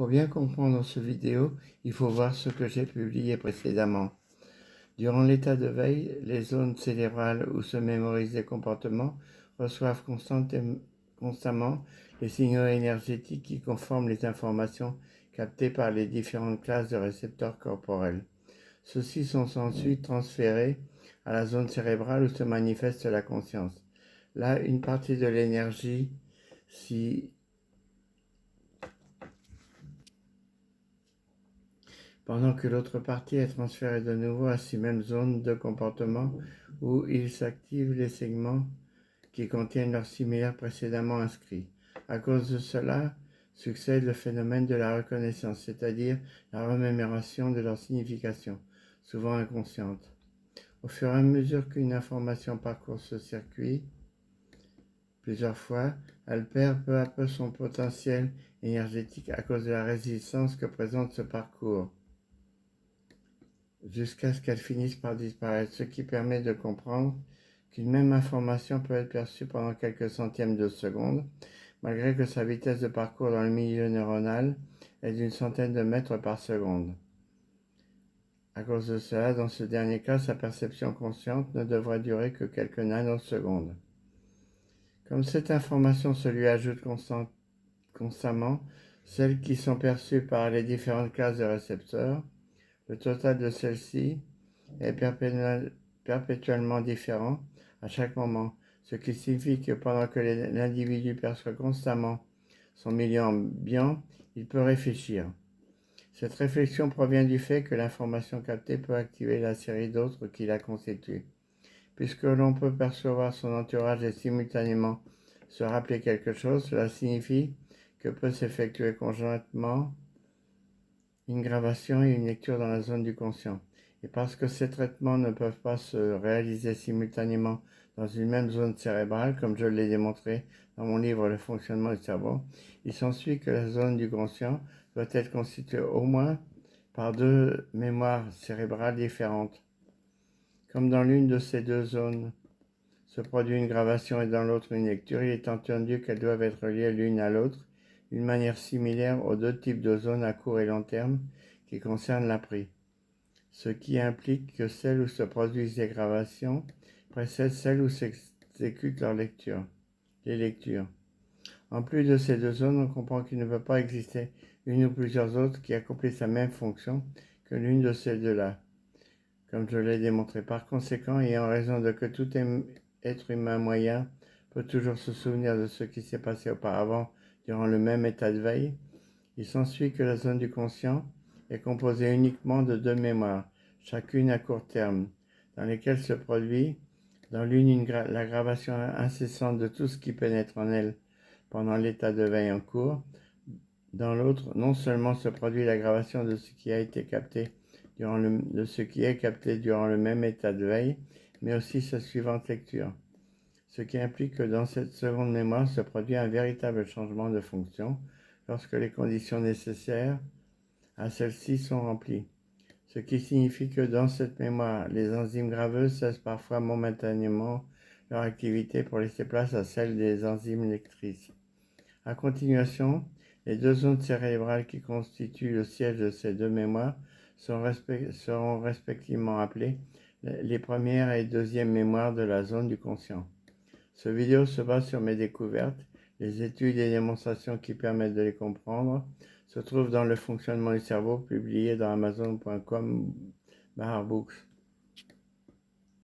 Pour bien comprendre cette vidéo, il faut voir ce que j'ai publié précédemment. Durant l'état de veille, les zones cérébrales où se mémorisent les comportements reçoivent constamment les signaux énergétiques qui conforment les informations captées par les différentes classes de récepteurs corporels. Ceux-ci sont ensuite transférés à la zone cérébrale où se manifeste la conscience. Là, une partie de l'énergie pendant que l'autre partie est transférée de nouveau à ces mêmes zones de comportement où il s'active les segments qui contiennent leurs similaires précédemment inscrits. À cause de cela, succède le phénomène de la reconnaissance, c'est-à-dire la remémoration de leur signification, souvent inconsciente. Au fur et à mesure qu'une information parcourt ce circuit plusieurs fois, elle perd peu à peu son potentiel énergétique à cause de la résistance que présente ce parcours, jusqu'à ce qu'elle finisse par disparaître, ce qui permet de comprendre qu'une même information peut être perçue pendant quelques centièmes de seconde, malgré que sa vitesse de parcours dans le milieu neuronal est d'une centaine de mètres par seconde. À cause de cela, dans ce dernier cas, sa perception consciente ne devrait durer que quelques nanosecondes. Comme cette information se lui ajoute constamment, celles qui sont perçues par les différentes classes de récepteurs, le total de celles-ci est perpétuellement différent à chaque moment, ce qui signifie que pendant que l'individu perçoit constamment son milieu ambiant, il peut réfléchir. Cette réflexion provient du fait que l'information captée peut activer la série d'autres qui la constituent. Puisque l'on peut percevoir son entourage et simultanément se rappeler quelque chose, cela signifie que peut s'effectuer conjointement une gravation et une lecture dans la zone du conscient. Et parce que ces traitements ne peuvent pas se réaliser simultanément dans une même zone cérébrale, comme je l'ai démontré dans mon livre Le fonctionnement du cerveau, il s'ensuit que la zone du conscient doit être constituée au moins par deux mémoires cérébrales différentes. Comme dans l'une de ces deux zones se produit une gravation et dans l'autre une lecture, il est entendu qu'elles doivent être liées l'une à l'autre d'une manière similaire aux deux types de zones à court et long terme qui concernent l'appris, ce qui implique que celle où se produisent les gravations précède celle où s'exécutent les lectures. En plus de ces deux zones, on comprend qu'il ne peut pas exister une ou plusieurs autres qui accomplissent la même fonction que l'une de ces deux-là, comme je l'ai démontré. Par conséquent, et en raison de que tout être humain moyen peut toujours se souvenir de ce qui s'est passé auparavant durant le même état de veille, il s'ensuit que la zone du conscient est composée uniquement de deux mémoires, chacune à court terme, dans lesquelles se produit dans l'une la gravation incessante de tout ce qui pénètre en elle pendant l'état de veille en cours. Dans l'autre, non seulement se produit la gravation de ce qui a été capté durant le même état de veille, mais aussi sa suivante lecture. Ce qui implique que dans cette seconde mémoire se produit un véritable changement de fonction lorsque les conditions nécessaires à celle-ci sont remplies. Ce qui signifie que dans cette mémoire, les enzymes graveuses cessent parfois momentanément leur activité pour laisser place à celle des enzymes lectrices. À continuation, les deux zones cérébrales qui constituent le siège de ces deux mémoires seront respectivement appelées les premières et deuxièmes mémoires de la zone du conscient. Cette vidéo se base sur mes découvertes. Les études et démonstrations qui permettent de les comprendre se trouvent dans Le fonctionnement du cerveau, publié dans amazon.com/books.